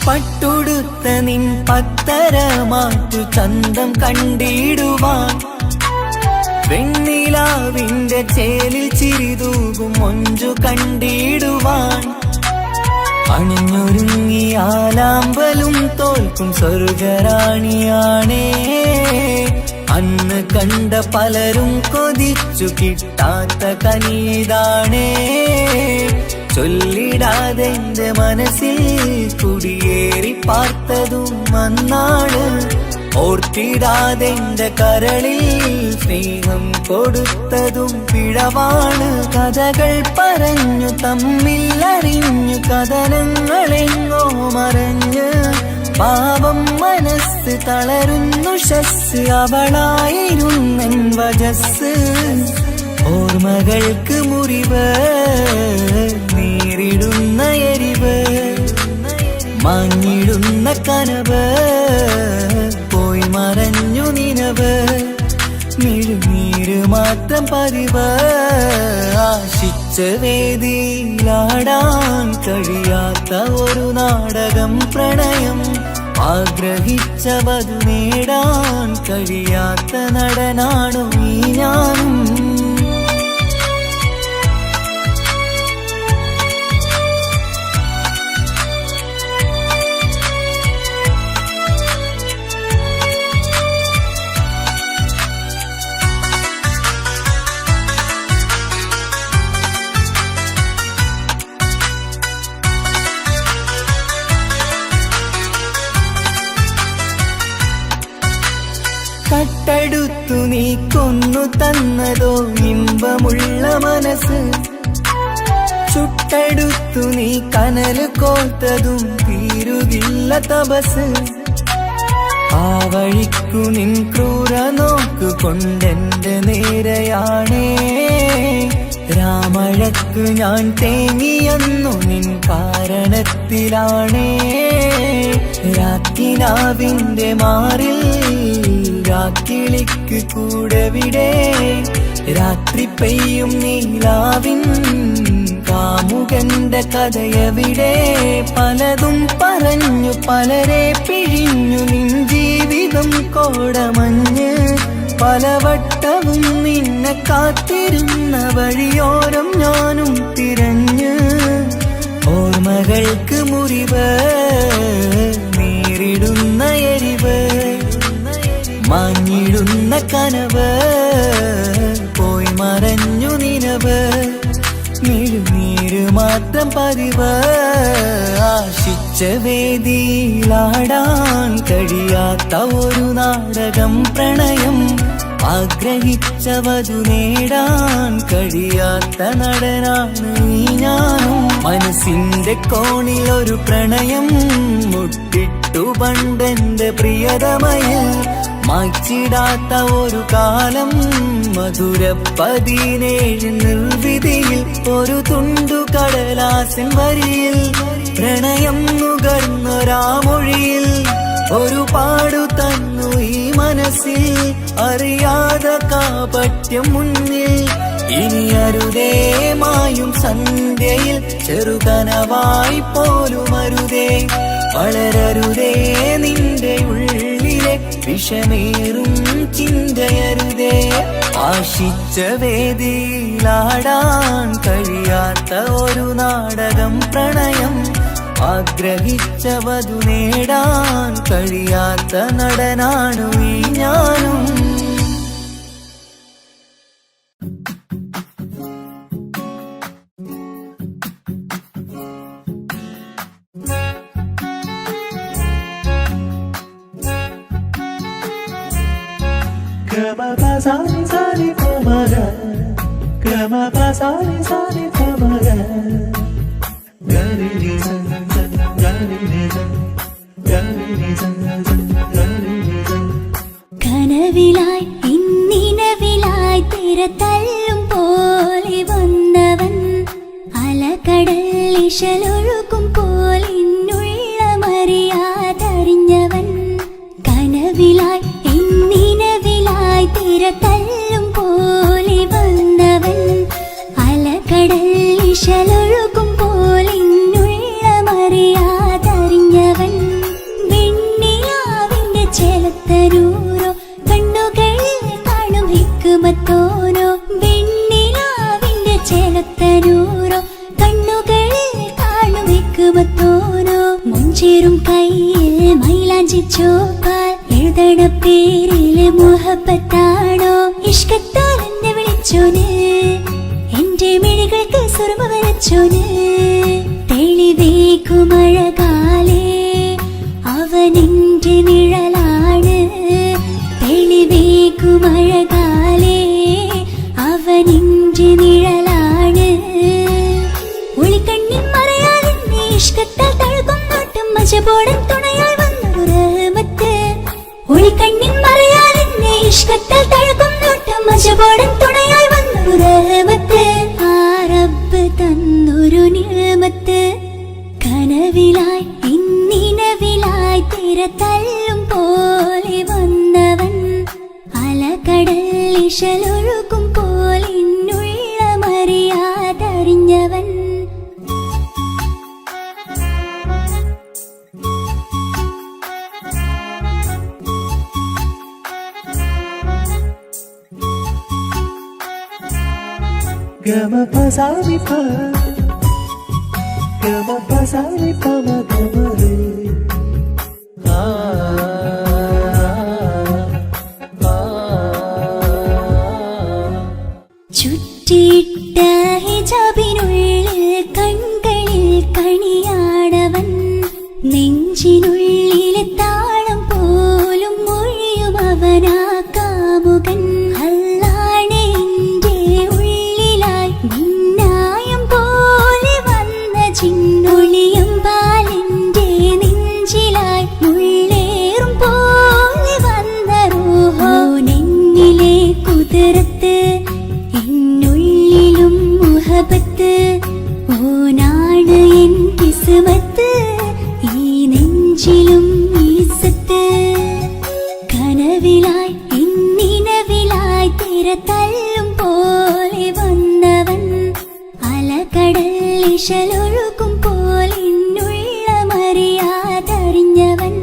പട്ടുടുത്ത നിൻ പത്തര മാറ്റു ചന്തം കണ്ടിടുവാൻ. വെണ്ണിലാവിന്റെ ചേലിൽ ചിരിതൂകും മൊഞ്ചു കണ്ടിടുവാൻ. അണിഞ്ഞൊരുങ്ങിയാലാമ്പലും തോൽക്കും സ്വർഗറാണിയാണേ. അന്ന് കണ്ട പലരും കൊതിച്ചു കിട്ടാത്ത കനീതാണേ. ചൊല്ലിടാതെ എന്റെ മനസ്സിൽ കുടിയേറി പാർത്തതും അന്നാണ്. ഓർത്തിടാതെ എന്റെ കരളിൽ സ്നേഹം കൊടുത്തതും പിഴവാണ്. കഥകൾ പറഞ്ഞു തമ്മിൽ അറിഞ്ഞു കഥനങ്ങളെങ്ങോ മറഞ്ഞ്. പാപം മനസ്സ് തളരുന്നു ശസ് അവളായിരുന്നൻ വജസ്. ഓർമ്മകൾക്ക് മുറിവ് നേരിടുന്ന എരിവ്. മാഞ്ഞിടുന്ന കനവ് പോയി മറഞ്ഞു നിനവ്. മിഴുനീര് മാത്രം പതിവ്. ആശിച്ച വേദിയിലാടാൻ കഴിയാത്ത ഒരു നാടകം പ്രണയം. ആഗ്രഹിച്ചവതു നേടാൻ കഴിയാത്ത നടനാണു ഈ ഞാനും. കട്ടെടുത്തു നീ കൊന്നു തന്നതോ ഇമ്പമുള്ള മനസ്സ്. ചുട്ടെടുത്തു നീ കനല് കോർത്തതും തീരുകില്ല തപസ്. ആ വഴിക്കു നിൻ ക്രൂര നോക്കു കൊണ്ടെന്റെ നേരെയാണേ. രാമഴക്ക് ഞാൻ തേങ്ങിയെന്നു നിൻ കാരണത്തിലാണേ രാത്തിനാവിന്റെ മാറിൽ രാക്കിളിക്ക് കൂടവിടെ രാത്രി പെയ്യും നീലാവിൻ കാമുകന്റെ കഥയവിടെ പലതും പറഞ്ഞു പലരെ പിഴിഞ്ഞു നിൻ ജീവിതം കോടമഞ്ഞ് പലവട്ടവും നിന്നെ കാത്തിരുന്ന വഴിയോരം ഞാനും തിരഞ്ഞ് ഓർമ്മകൾക്ക് മുറിവ് നേരിടുന്ന എരിവ് മാഞ്ഞിടുന്ന കനവ് പോയി മറഞ്ഞു നിനവ് നീര് മാത്രം പതിവ് ആശിച്ച വേദിയിലാടാൻ കഴിയാത്ത ഒരു നാടകം പ്രണയം ആഗ്രഹിച്ചവതു നേടാൻ കഴിയാത്ത നടനാണ് ഈ ഞാനും മനസ്സിന്റെ കോണിൽ ഒരു പ്രണയം മുട്ടിട്ടു പണ്ടെന്റെ പ്രിയതമയിൽ മായ്ച്ചിടാത്ത ഒരു കാലം മധുര 17 നിർവിധിയിൽ ഒരു തുണ്ടു കടലാസിൻ വരിയിൽ പ്രണയം നുകർന്നൊരാമൊഴിയിൽ ഒരു പാടു തന്നു ഈ മനസ്സിൽ അറിയാതെ കാപട്യം മുന്നിൽ ഇനി അരുതേ മായും സന്ധ്യയിൽ ചെറുകനവായി പോലും അരുതേ വളരരുതേ നിന്റെ ഉള്ളിലെ വിഷമേറും ചിന്തയരുതേ ആശിച്ച വേദിയിലാടാൻ കഴിയാത്ത ഒരു നാടകം പ്രണയം ആഗ്രഹിച്ചവതു നേടാൻ കഴിയാത്ത നടനാണു ഈ ഞാനും കനവിലായി ഇന്നിനവിലായി തിരതല്ലും പോലെ വന്നവൻ അലകടൽ ഇശലൊഴുകും പോലിന്നുള്ളമറിയാതറിഞ്ഞവൻ കനവിലായി ഇന്നിനവിലായി തിരതല്ലും പോലെ വന്നവൻ അലകടൽ ഇശലൊഴുകും പോലിന്നുള്ളമറിയാതറിഞ്ഞവൻ വെണ്ണിലാവിന്റെ ചെലത്തരൂരോ കണ്ണുകളിൽ കാണും ഹിക്കുമത്തോനോ വെണ്ണിലാവിന്റെ ചെലത്തരൂരോ കണ്ണുകളിൽ കാണും ഹിക്കുമത്തോനോ മുഞ്ചേറും കയ്യിൽ മൈലാഞ്ചി ചോപ്പാൽ എഴുതണ പേരില് മുഹബത്താണോ ഇഷ്കത്താൽ എന്നെ വിളിച്ചോന് എന്റെ മിഴികൾക്ക് സുറുമ വരച്ചോന് തെളിവേക്കുമഴകാലേ അവനെന്റെ നിഴലാണ് തെളിവേക്കുമഴകാലേ അവനെന്റെ നിഴലാണ് ഒളിക്കണ്ണിൻ മറയാലെന്നെ ഇഷ്കത്താൽ തഴുകും നോട്ടും മജബോടൻ തുണയായി വന്നൊരു റഹ്മത്ത് ഒളിക്കണ്ണിൻ മറയാലെന്നെ ഇഷ്കത്താൽ തഴുകും നോട്ടും മജബോടൻ തുണയായി വന്നൊരു റഹ്മത്ത് ആ റബ്ബ് തന്നൊരു നിഅമത്ത് കനവിലായി ഇന്നിനവിലായി തിരതല്ലും പോലെ വന്നവൻ അലകടൽ ഇശലൊഴുകും പോലിന്നുള്ളമറിയാതറിഞ്ഞവൻ Gama pasari pa, gama pasari pa magamare. ചുറ്റിയിട്ട ഹിജാബിനുള്ളിൽ കൺകളിൽ കണിയാടവൻ നെഞ്ചിനുള്ളിലെ താളം പോലും മൊഴിയും അവനാ കാമുകൻ അല്ലാണെ എന്റെ ഉള്ളിലായി മിന്നായം പോലെ വന്ന ചിന്നൊളിയും പാലൻ ഇശലൊഴുക്കും പോലെന്നുള്ള മറിയാതറിഞ്ഞവൻ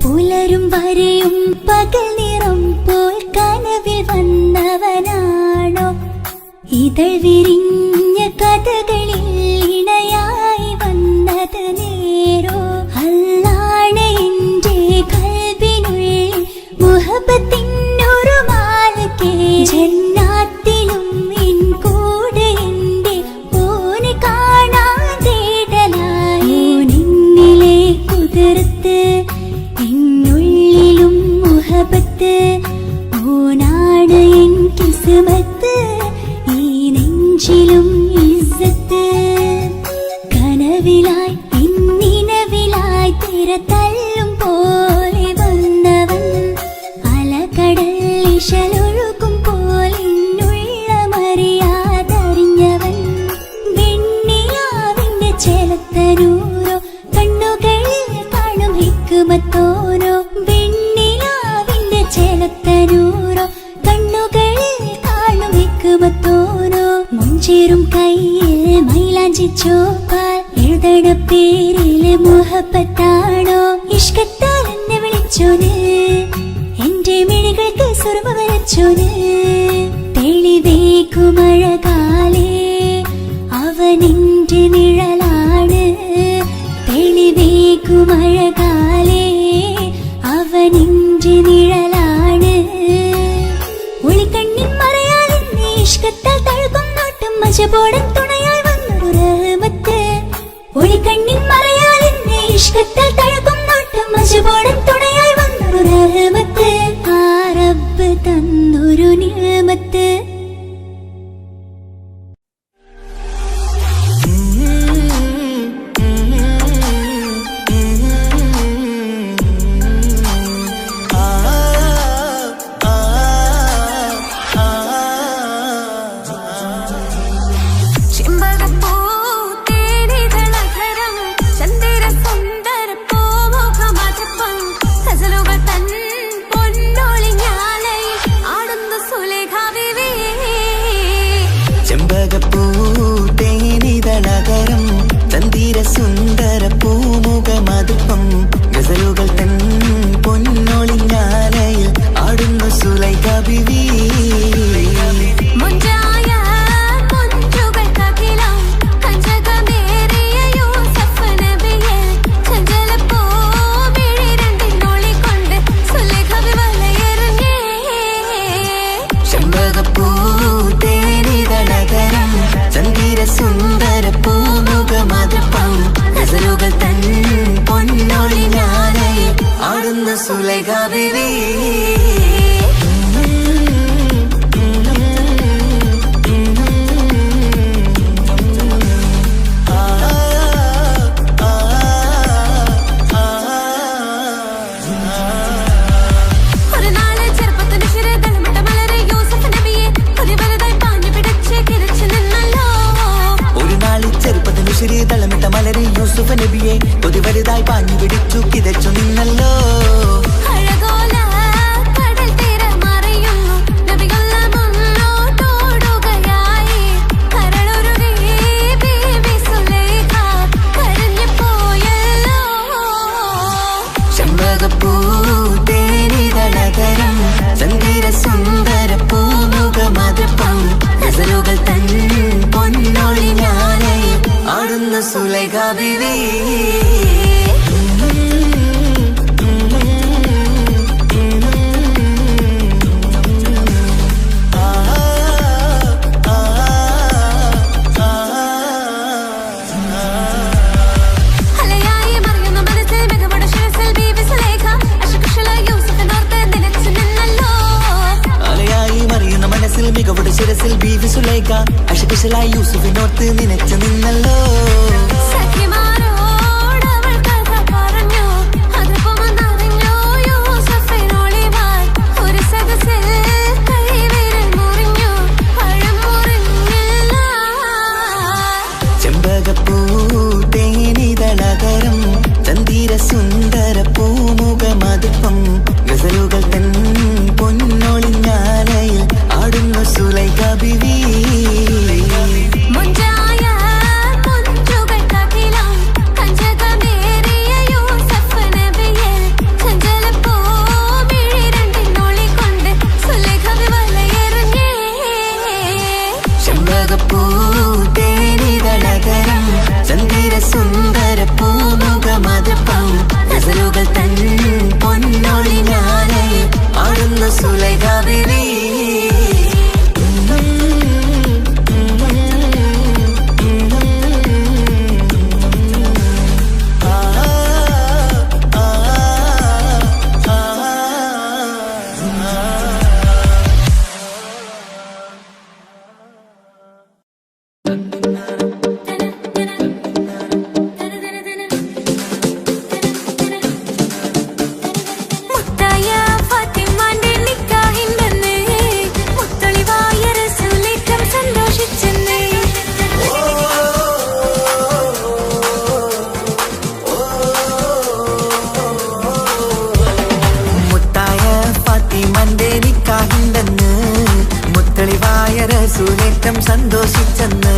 പുലരും വരെയും പകൽ നിറം പോൽ കനവിൽ വന്നവനാണോ ഇതൾ വിരിഞ്ഞ കഥകളിൽ ഇണയായി വന്നത് നേരോ അല്ലാണ് എന്റെ കൽബിനുള്ളിൽ മുഹബത്തിനൊരു മാലക്കേ ജന്നാത്തിലും എൻ കൂടെ എന്റെ ഓനെ കാണാൻ തേടലായി നിന്നിലെ കുതിർത്ത് എന്നുള്ളിലും മുഹബത്ത് ഓനാണ് എൻ കിസ്മത്ത് ഈ നെഞ്ചിലും ഇസ്സത്ത് കനവിലായി ഇന്നിനവിലായി തിരതല്ലും പോലെ വന്നവൻ അലകടൽ ഇശലൊഴുക്കും പോലെന്നുള്ള മറിയാതറിഞ്ഞവൻ വെണ്ണിലാവിന്റെ ചെലത്തനൂരോ കണ്ണുകളിൽ കാണും ഹിക്മത്തോരോ വെണ്ണിലാവിന്റെ ചെലത്തനൂരോ കണ്ണുകളിൽ കാണും ഹിക്മത്തോരോ മുഞ്ചേറും കയ്യിൽ മൈലാഞ്ചി ചോപ്പാൽ എഴുതണ പേരിലെ മുഹബത്താണോ ഇഷ്കത്താൽ എന്നെ വിളിച്ചോന് എന്റെ മിഴികൾക്ക് സുറുമ വരച്ചോന് തെളിവേക്കുമഴകാലേ അവനെന്റെ നിഴലാണ് തെളിവേക്കുമഴകാലേ അവനെന്റെ നിഴലാണ് ഒളിക്കണ്ണിൻ മറയാൽ എന്നെ ഇഷ്കത്താൽ തഴുകും നോട്ടും മജബോടൻ തുണയായി വന്നൊരു റഹ്മത്ത് ഒളിക്കണ്ണിൻ മറയാൽ എന്നെ ഇഷ്കത്താൽ തഴുകും നോട്ടും മജബോടൻ തുണയായി വന്നൊരു റഹ്മത്ത് ആ റബ്ബ് തന്നൊരു നിഅമത്ത് ചെമ്പകപ്പൂതേനിതളകരം ചന്ദിര സുന്ദര പൂമുഖമതുപ്പം ഗസലുകൾ തൻ പൊന്നൊളിഞ്ഞാലയിൽ ആടുന്നു സുലൈഖ ബിവി സുന്ദര പൂമുഖമതുപ്പം ഗസലുകൾ തൻ പൊന്നൊളിഞ്ഞാലയിൽ ആടുന്നു സുലൈഖ ബിവി തളമിട്ട മലരി യൂസുഫ് നബിയെ കൊതി വലുതായി പാഞ്ഞു പിടിച്ചു കിതച്ചു നിന്നല്ലോ ചെമ്പകപ്പൂതേനിതളകരം ചന്ദിര സുന്ദര പൂമുഖമതുപ്പം ഗസലുകൾ തൻ പൊന്നൊളിഞ്ഞാലയിൽ ആടുന്നു സുലൈഖ ബിവി മികവുടെ ശിരസിൽ ബീവി സുലൈഖ അശകുശലായി യൂസുഫിനോർത്ത് നിനച്ചു നിന്നല്ലോ ചെമ്പകപ്പൂതേനിത റസൂലേറ്റം സന്തോഷിച്ചെന്ന്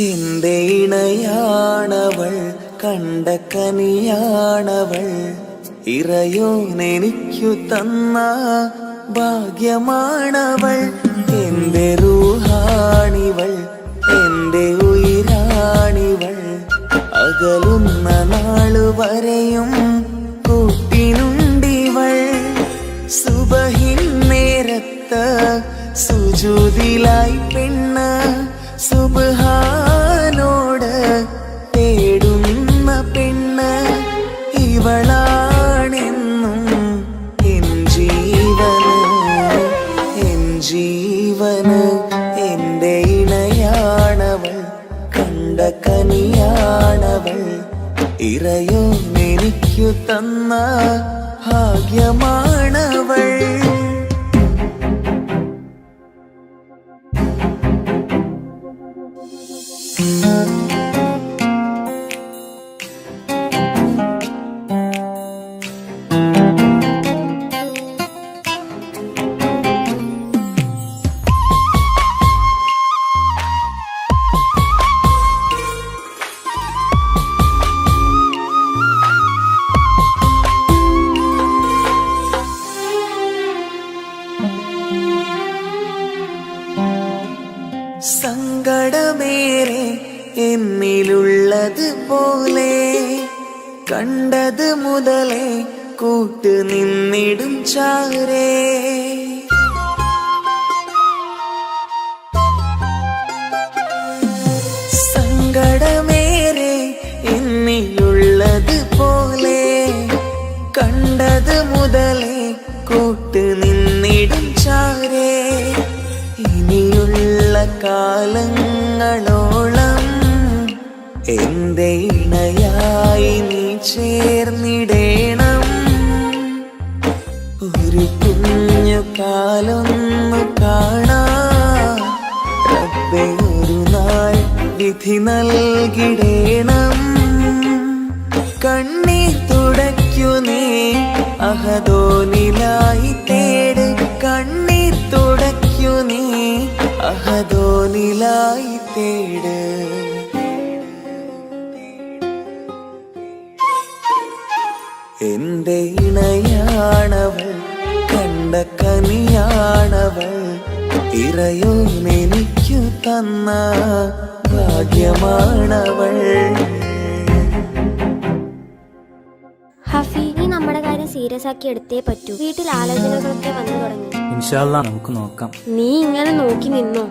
എന്റെ ഇണയാണവൾ കണ്ട കനിയാണവൾ ഇറയോനെനിക്കു തന്ന ഭാഗ്യമാണവൾ എന്റെ റൂഹാണിവൾ എന്റെ ഉയിരാണിവൾ അകലുന്ന നാളു വരെയും കൂട്ടിനുണ്ടിവൾ സുബഹിൻ നേരത്ത് സുജൂദിലായി പെണ്ണ് സുബ്ഹാനോട് തേടുന്ന പെണ്ണ് ഇവളാണെന്നും എൻ ജീവന് എന്റെ ഇണയാണവൾ കണ്ട കനിയാണവൾ ഇറയോനെനിക്കു തന്ന ഭാഗ്യമാണവൾ സങ്കടമേറെ എന്നിലുള്ളത് പോലെ കണ്ടത് മുതലേ കൂട്ട് നിന്നിടും ചാരേ സങ്കടമേറെ എന്നിലുള്ളത് പോലെ കണ്ടത് മുതലേ കൂട്ട് നിന്നിടും ചാരേ ഇനിയുള്ള കാലങ്ങളോളം എന്റെ ഇണയായി നീ ചേർന്നിടേണം ഒരു കുഞ്ഞു കാലൊന്നു കാണാൻ റബ്ബേ ഒരു നാൾ വിധി നൽകിടേണം കണ്ണീർ തുടയ്ക്കു നീ അഹദോനിലായി തേട് കണ്ണീർ തുടയ്ക്കു നീ അഹദോനിലായി തേട്. എന്റെ ഇണയാണവൾ, കണ്ട കനിയാണവൾ, ഇറയോനെനിക്കു തന്ന ഭാഗ്യമാണവൾ. ഹഫി, നീ നമ്മുടെ കാര്യം സീരിയസ് ആക്കി എടുത്തേ പറ്റൂ. വീട്ടിൽ ആലോചനകളൊക്കെ വന്നു തുടങ്ങി. ഇൻഷാ അല്ലാഹ് നമുക്ക് നോക്കാം. നീ ഇങ്ങനെ നോക്കി നിന്നോ?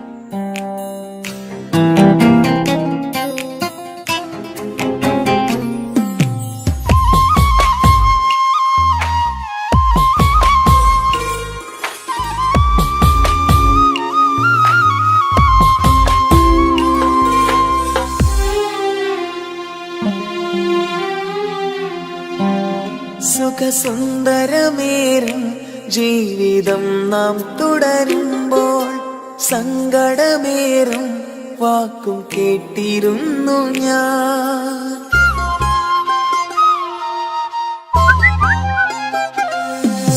സുഖസുന്ദരമേറും ജീവിതം നാം തുടരുമ്പോൾ സങ്കടമേറും വാക്കും കേട്ടിരുന്നു ഞാൻ.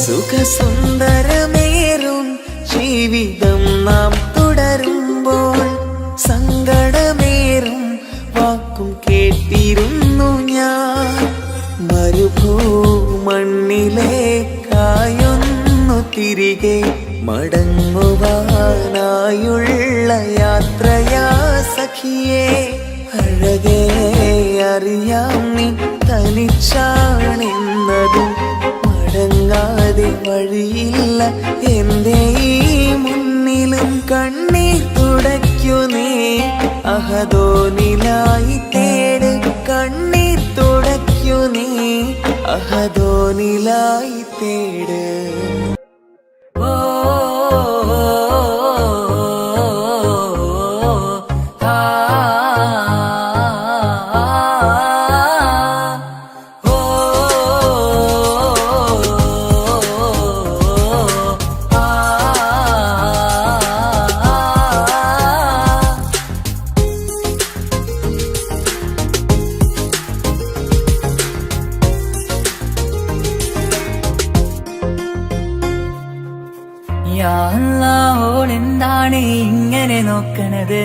സുഖസുന്ദരമേറും ജീവിതം നാം തുടരുമ്പോൾ സങ്കടമേറും വാക്കും കേട്ടിരുന്നു ഞാൻ. മരുഭൂമണ്ണിലേക്കായൊന്നു തിരികെ മടങ്ങുവാനായുള്ള യാത്രയാ സഖിയേ. അഴകേ അറിയാം നീ തനിച്ചാണെന്നതും മടങ്ങാതെ വഴിയില്ല എന്റെ ഈ മുന്നിലും. കണ്ണീർ തുടയ്ക്കു നീ അഹദോനിലായി തേട്. കണ്ണീർ തുടയ്ക്കു നീ അഹദോനിലായി തേട്. ഓളെന്താണ് ഇങ്ങനെ നോക്കണത്?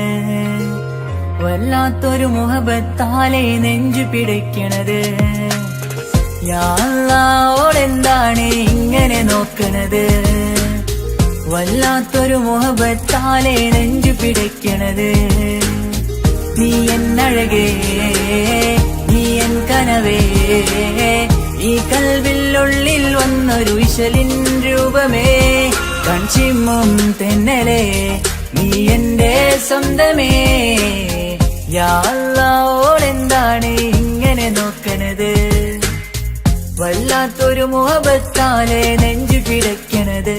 വല്ലാത്തൊരു മുഹബത്താലെ നെഞ്ചു പിടിക്കണത്. ഓളെന്താണ് ഇങ്ങനെ നോക്കണത്? വല്ലാത്തൊരു മുഹബത്താലെ നെഞ്ചു പിടിക്കണത്. നീ എന്നഴകേ, നീ എൻ കനവേ, ഈ കൽവില്ലുള്ളിൽ വന്നൊരു വിശലിൻ രൂപമേ. കൺചിമ്മും തെന്നലേ, നീ എന്റെ സ്വന്തമേ. യാ അല്ലാഹ്, ഓളെന്താണ് ഇങ്ങനെ നോക്കണത്? വല്ലാത്തൊരു മുഹബത്താലെ നെഞ്ചു പിടയ്ക്കണത്.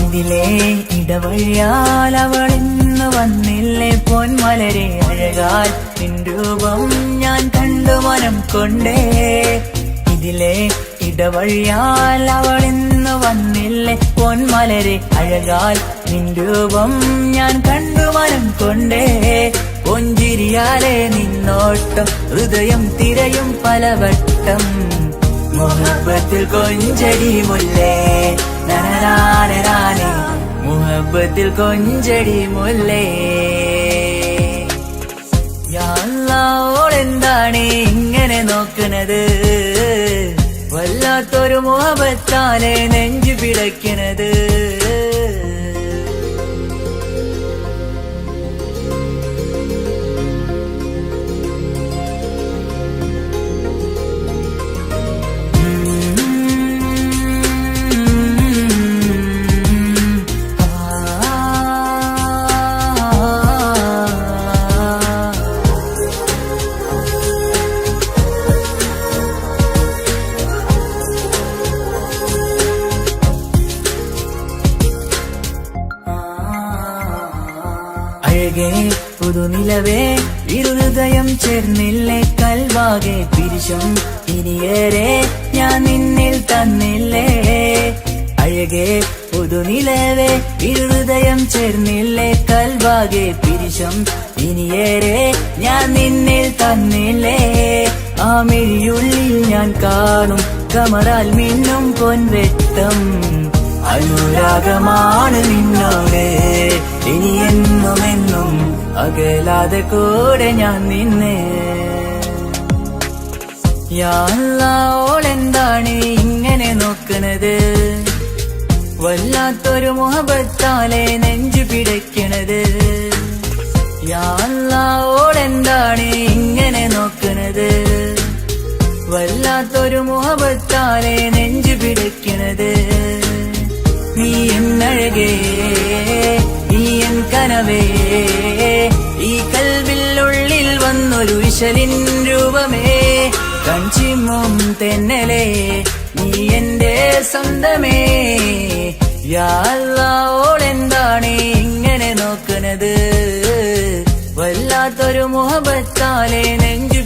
ഇതിലെ ഇടവഴിയാൽ അവളിന്ന് വന്നില്ലേ പൊന്മലരെ അഴകാൽ നിൻ രൂപം ഞാൻ കണ്ടു മനം കൊണ്ടേ. ഇതിലെ ഇടവഴിയാൽ അവളിന്ന് വന്നില്ലേ പൊന്മലരെ അഴകാൽ നിൻ രൂപം ഞാൻ കണ്ടു മനം കൊണ്ടേ. പൊഞ്ചിരിയാലെ നിന്നോട്ടം ഹൃദയം തിരയും പലവട്ടം. മുഹബത്തിൽ കൊഞ്ചടി മുല്ലേ നനനാനേ, മുഹബത്തിൽ കൊഞ്ചടി മുല്ലേ. യാ അല്ലാഹ്, ഓളെന്താണ് ഇങ്ങനെ നോക്കണത്? വല്ലാത്തൊരു മുഹബത്താലെ നെഞ്ചു പിടയ്ക്കണത്. പുതുനിലവേ ഇരുഹൃദയം ചേർന്നില്ലേ കൽവാകെ പിരിശം ഇനിയേറെ ഞാൻ നിന്നിൽ തന്നില്ലേ അഴകേ പുതുനിലവേ ഇരുഹൃദയം ചേർന്നില്ലേ കൽവാകെ പിരിശം ഇനിയേറെ ഞാൻ നിന്നിൽ തന്നില്ലേ ആ മിഴിയുള്ളിൽ ഞാൻ കാണും കമറാൽ മിന്നും പൊൻവെട്ടം അനുരാഗമാണ് നിന്നോട് ഇനി എന്നുമെന്നും അകലാതെ കൂടെ ഞാൻ നിന്നെ യാ അല്ലാഹ് ഓളെന്താണ് ഇങ്ങനെ നോക്കണത് വല്ലാത്തൊരു മുഹബത്താലെ നെഞ്ചു പിടയ്ക്കണത് യാ അല്ലാഹ് ഓളെന്താണ് ഇങ്ങനെ നോക്കണത് വല്ലാത്തൊരു മുഹബത്താലെ നെഞ്ചു പിടയ്ക്കണത് നീ എന്നഴകേ നീ എൻ കനവേ ഈ കൽവിനുള്ളിൽ വന്നൊരു വിശലിൻ രൂപമേ കഞ്ചിമും തെന്നലേ നീ എന്റെ സ്വന്തമേ യാ അല്ലാഹ് ഓളെന്താണ് ഇങ്ങനെ നോക്കണത് വല്ലാത്തൊരു മുഹബത്താലെ നെഞ്ചു